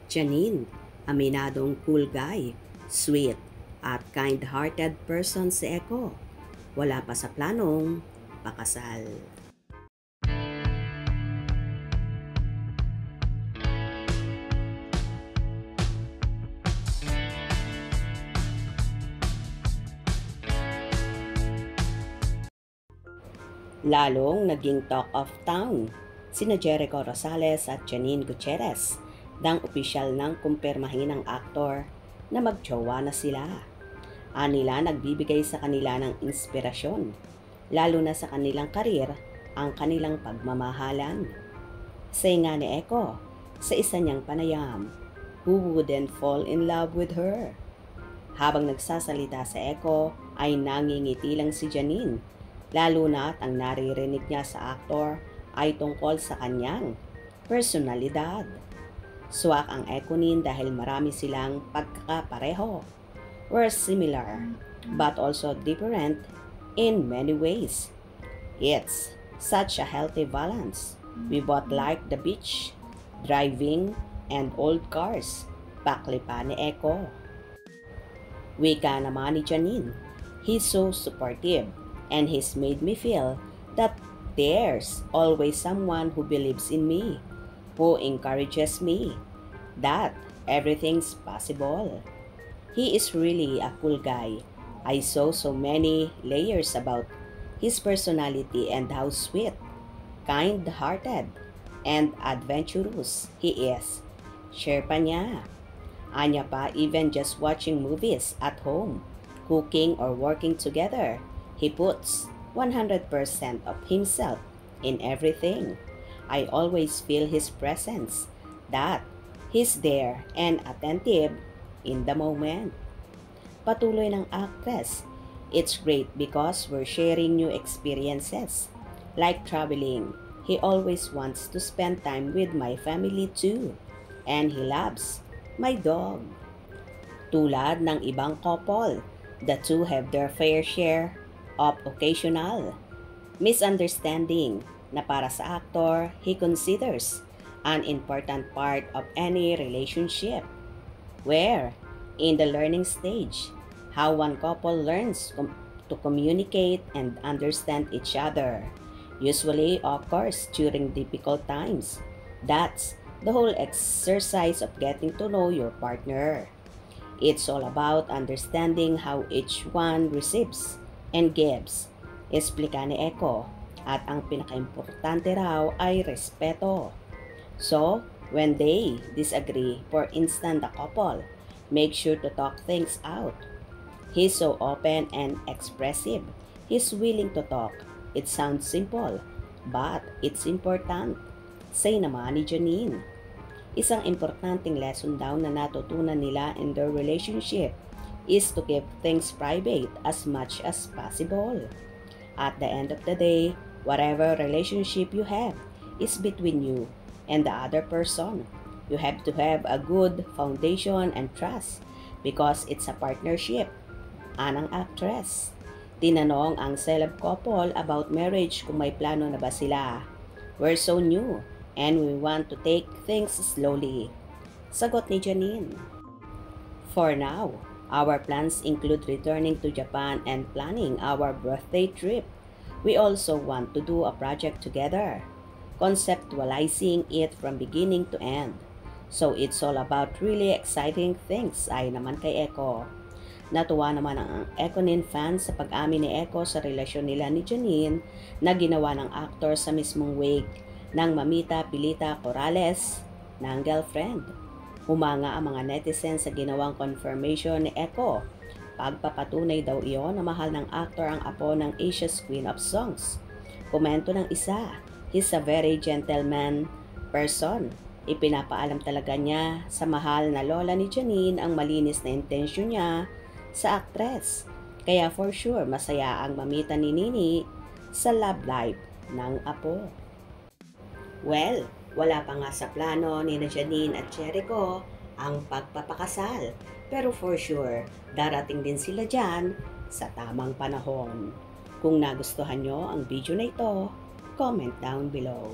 Janine, aminadong cool guy, sweet, at kind-hearted person si Eko. Wala pa sa planong pakasal. Lalong naging talk of town sina Jericho Rosales at Janine Gutierrez nang opisyal ng kumpirmahin ng aktor na magjowa na sila. Anila nagbibigay sa kanila ng inspirasyon, lalo na sa kanilang karir ang kanilang pagmamahalan. Say nga ni Eko sa isa niyang panayam, who wouldn't fall in love with her? Habang nagsasalita sa Eko ay nangingiti lang si Janine, lalo na at ang naririnig niya sa aktor ay tungkol sa kanyang personalidad. Swak ang Ekonin dahil marami silang pagkakapareho. We're similar, but also different in many ways. It's such a healthy balance. We both like the beach, driving, and old cars. Pakli pa ni Eko. Wika naman ni Janine. He's so supportive, and he's made me feel that there's always someone who believes in me, who encourages me, that everything's possible. He is really a cool guy. I saw so many layers about his personality and how sweet, kind-hearted, and adventurous he is. Share pa niya. Anya pa, even just watching movies at home, cooking or working together, he puts 100% of himself in everything. I always feel his presence, that he's there and attentive in the moment. Patuloy ng actress, it's great because we're sharing new experiences. Like traveling, he always wants to spend time with my family too. And he loves my dog. Tulad ng ibang couple, the two have their fair share of occasional misunderstanding na para sa actor he considers an important part of any relationship. Where, in the learning stage, how one couple learns to communicate and understand each other, usually occurs during difficult times. That's the whole exercise of getting to know your partner. It's all about understanding how each one receives and gives, explika ni Eko, at ang pinakaimportante raw ay respeto. So, when they disagree, for instance the couple, make sure to talk things out. He's so open and expressive. He's willing to talk. It sounds simple, but it's important. Say naman ni Janine. Isang importanteng lesson daw na natutunan nila in their relationship is to keep things private as much as possible. At the end of the day, whatever relationship you have is between you and the other person. You have to have a good foundation and trust because it's a partnership. Anang actress. Tinanong ang celeb couple about marriage kung may plano na ba sila. We're so new and we want to take things slowly. Sagot ni Janine. For now, our plans include returning to Japan and planning our birthday trip. We also want to do a project together, conceptualizing it from beginning to end. So it's all about really exciting things, ay naman kay Eko. Natuwa naman ang Ekonin fans sa pag-amin ni Eko sa relasyon nila ni Janine na ginawa ng aktor sa mismong wake ng Mamita Pilita Corrales ng girlfriend. Humanga ang mga netizens sa ginawang confirmation ni Eko. Pagpapatunay daw iyon na mahal ng aktor ang apo ng Asia's Queen of Songs. Komento ng isa, he's a very gentleman person. Ipinapaalam talaga niya sa mahal na lola ni Janine ang malinis na intensyon niya sa aktres. Kaya for sure, masaya ang mamita ni Nini sa love life ng apo. Well, wala pa nga sa plano ni Janine at Jericho ang pagpapakasal. Pero for sure, darating din sila dyan sa tamang panahon. Kung nagustuhan nyo ang video na ito, comment down below.